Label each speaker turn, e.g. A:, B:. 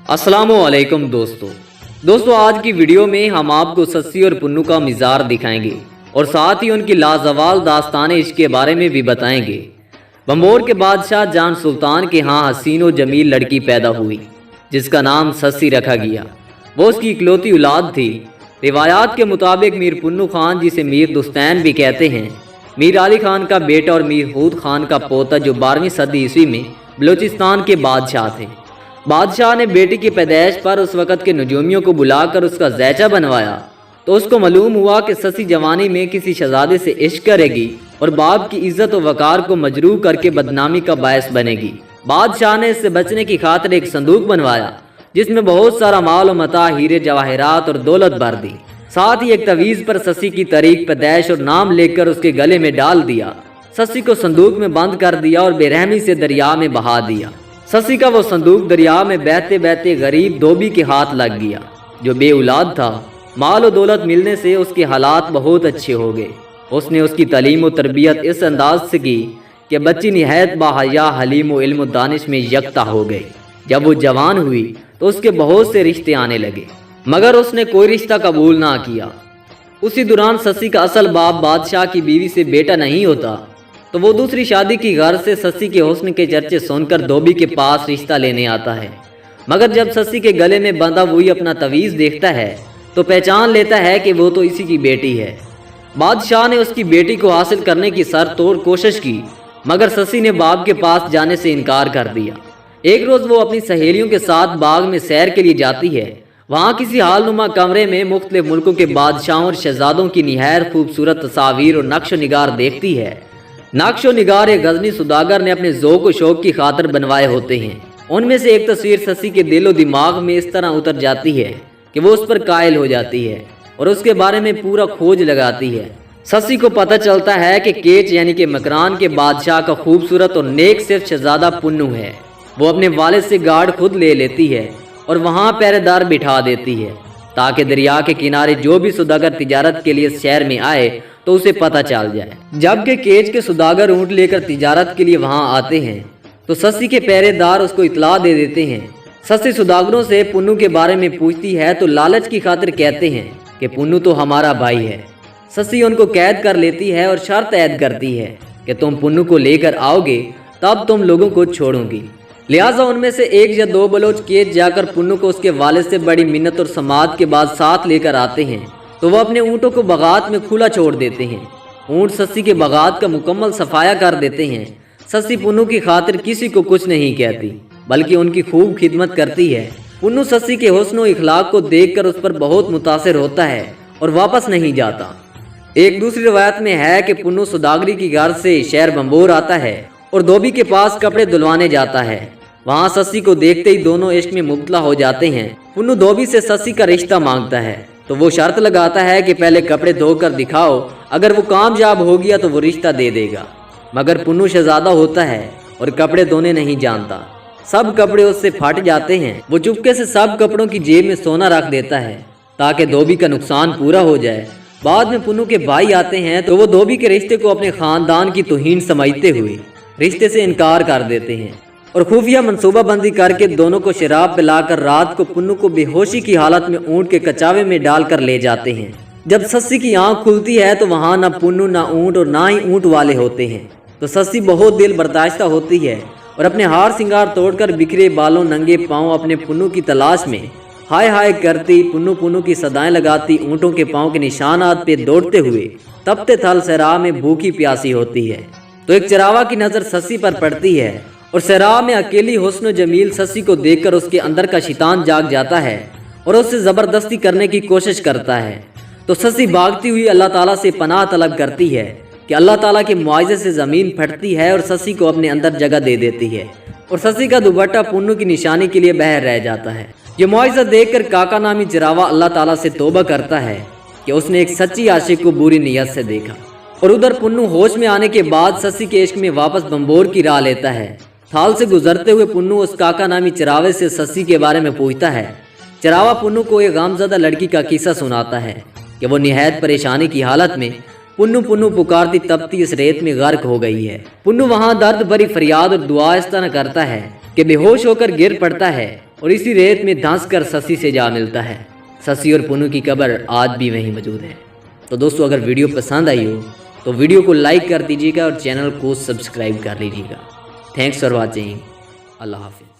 A: अस्सलामुअलैकुम दोस्तों आज की वीडियो में हम आपको सस्सी और पुन्नू का मिज़ार दिखाएंगे और साथ ही उनकी लाजवाल दास्तान इश्क के बारे में भी बताएंगे। बम्बोर के बादशाह जान सुल्तान के यहाँ हसीन व जमील लड़की पैदा हुई जिसका नाम सस्सी रखा गया। वो उसकी इकलौती औलाद थी। रिवायात के मुताबिक मीर पुन्नू खान, जिसे मीर दुस्तैन भी कहते हैं, मीर अली खान का बेटा और मीर हूद खान का पोता, जो 12वीं सदी ईस्वी में बलूचिस्तान के बादशाह थे। बादशाह ने बेटी की पैदाइश पर उस वक़्त के नजूमियों को बुलाकर उसका ज़ैचा बनवाया तो उसको मालूम हुआ कि सस्सी जवानी में किसी शहजादे से इश्क करेगी और बाप की इज्जत और वकार को मजरूह करके बदनामी का बायस बनेगी। बादशाह ने इससे बचने की खातिर एक संदूक बनवाया जिसमें बहुत सारा माल और मता, हीरे जवाहरात और दौलत भर दी। साथ ही एक तवीज़ पर सस्सी की तारीख, पैदाइश और नाम लेकर उसके गले में डाल दिया। सस्सी को संदूक में बंद कर दिया और बेरहमी से दरिया में बहा दिया। सस्सी का वो संदूक दरिया में बहते बहते गरीब धोबी के हाथ लग गया जो बे औलाद था। माल और दौलत मिलने से उसके हालात बहुत अच्छे हो गए। उसने उसकी तालीम और तरबियत इस अंदाज से की कि बच्ची निहायत बाहया, हलीम व इल्म दानिश में यकता हो गई। जब वो जवान हुई तो उसके बहुत से रिश्ते आने लगे मगर उसने कोई रिश्ता कबूल ना किया। उसी दौरान सस्सी का असल बाप बादशाह की बीवी से बेटा नहीं होता तो वो दूसरी शादी की गर्ज से सस्सी के हुस्न के चर्चे सुनकर धोबी के पास रिश्ता लेने आता है। मगर जब सस्सी के गले में बंधा हुई अपना तवीज़ देखता है तो पहचान लेता है कि वो तो इसी की बेटी है। बादशाह ने उसकी बेटी को हासिल करने की सर तोड़ कोशिश की मगर सस्सी ने बाप के पास जाने से इनकार कर दिया। एक रोज़ वो अपनी सहेलियों के साथ बाग में सैर के लिए जाती है। वहाँ किसी हालनुमा कमरे में मुख्तलिफ मुल्कों के बादशाहों और शहजादों की निहायत खूबसूरत तस्वीर और नक्श निगार देखती है। नक्श निगार एक गजनी सुदागर ने अपने ज़ौक़ व शौक़ की खातिर बनवाए होते हैं। उनमें से एक तस्वीर सस्सी के दिलो दिमाग में इस तरह उतर जाती है कि वो उस पर कायल हो जाती है और उसके बारे में पूरा खोज लगाती है। सस्सी को पता चलता है कि केच यानी कि मकरान के बादशाह का खूबसूरत और नेक सिर्फ शहजादा पुन्नू है। वो अपने वालिद से गार्ड खुद ले लेती है और वहाँ पहरेदार बिठा देती है ताकि दरिया के किनारे जो भी सुदागर तिजारत के लिए शहर में आए तो उसे पता चल जाए। जबकि केच के सुदागर ऊँट लेकर तिजारत के लिए वहाँ आते हैं तो सस्सी के पहरेदार उसको इतला दे देते हैं। सस्सी सुदागरों से पुन्नू के बारे में पूछती है तो लालच की खातिर कहते हैं कि पुन्नू तो हमारा भाई है। सस्सी उनको कैद कर लेती है और शर्त ऐद करती है कि तुम पुन्नू को लेकर आओगे तब तुम लोगों को छोड़ूंगी। लिहाजा उनमें से एक या दो बलोच केच जाकर पुन्नू को उसके वालिद से बड़ी मिन्नत और समाद के बाद साथ लेकर आते हैं तो वह अपने ऊँटों को बगात में खुला छोड़ देते हैं। ऊँट सस्सी के बगात का मुकम्मल सफाया कर देते हैं। सस्सी पुन्नू की खातिर किसी को कुछ नहीं कहती बल्कि उनकी खूब खिदमत करती है। पुन्नू सस्सी के हुस्न व इखलाक को देखकर उस पर बहुत मुतासिर होता है और वापस नहीं जाता। एक दूसरी रवायत में है कि पुन्नू सुदागरी की गर्ज से शहर बम्बोर आता है और धोबी के पास कपड़े धुलवाने जाता है। वहाँ सस्सी को देखते ही दोनों इश्क में मुब्तला हो जाते हैं। पुन्नू धोबी से सस्सी का रिश्ता मांगता है तो वो शर्त लगाता है कि पहले कपड़े धोकर दिखाओ, अगर वो कामयाब हो गया तो वो रिश्ता दे देगा। मगर पुन्नू शहजादा होता है और कपड़े धोने नहीं जानता। सब कपड़े उससे फट जाते हैं। वो चुपके से सब कपड़ों की जेब में सोना रख देता है ताकि धोबी का नुकसान पूरा हो जाए। बाद में पुन्नू के भाई आते हैं तो वो धोबी के रिश्ते को अपने खानदान की तौहीन समझते हुए रिश्ते से इनकार कर देते हैं और खुफिया मंसूबाबंदी करके दोनों को शराब पिलाकर रात को पुन्नू को बेहोशी की हालत में ऊँट के कचावे में डालकर ले जाते हैं। जब सस्सी की आंख खुलती है तो वहाँ ना पुन्नू, ना ऊँट और ना ही ऊँट वाले होते हैं। तो सस्सी बहुत दिल बर्दाश्ता होती है और अपने हार सिंगार तोड़कर बिखरे बालों, नंगे पाँव अपने पुन्नू की तलाश में हाय हाय करती, पुन्नू पुन्नू की सदाएं लगाती, ऊँटों के पाँव के निशानात पे दौड़ते हुए तपते थल सहरा में भूखी प्यासी होती है। तो एक चरावा की नज़र सस्सी पर पड़ती है और सहरा में अकेली हुस्न जमील सस्सी को देखकर उसके अंदर का शैतान जाग जाता है और उससे ज़बरदस्ती करने की कोशिश करता है। तो सस्सी भागती हुई अल्लाह ताला से पनाह तलब करती है कि अल्लाह ताला के मुआवजे से ज़मीन फटती है और सस्सी को अपने अंदर जगह दे देती है और सस्सी का दुपट्टा पुन्नू की निशानी के लिए बह रह जाता है। ये मुआवजा देखकर काका नामी चरावा अल्लाह ताला से तौबा करता है कि उसने एक सच्ची आशिक को बुरी नीयत से देखा। और उधर पुन्नू होश में आने के बाद सस्सी के इश्क में वापस बम्बोर की राह लेता है। थाल से गुजरते हुए पुन्नू उस काका नामी चरावे से सस्सी के बारे में पूछता है। चरावा पुन्नू को एक गमज़दा लड़की का किस्सा सुनाता है कि वो निहायत परेशानी की हालत में पुन्नू पुन्नू पुकारती तपती इस रेत में गर्क हो गई है। पुन्नू वहाँ दर्द भरी फरियाद और दुआ इस तरह करता है کہ بے ہوش ہو کر گر پڑتا ہے اور اسی ریت میں دھنس کر سسی سے جا ملتا ہے۔ سسی اور پنو کی قبر آج بھی وہیں موجود ہے۔ تو دوستو اگر ویڈیو پسند آئی ہو تو ویڈیو کو لائک کر دیجیے گا اور چینل کو سبسکرائب کر لیجیے گا۔ Thanks for watching. اللہ حافظ۔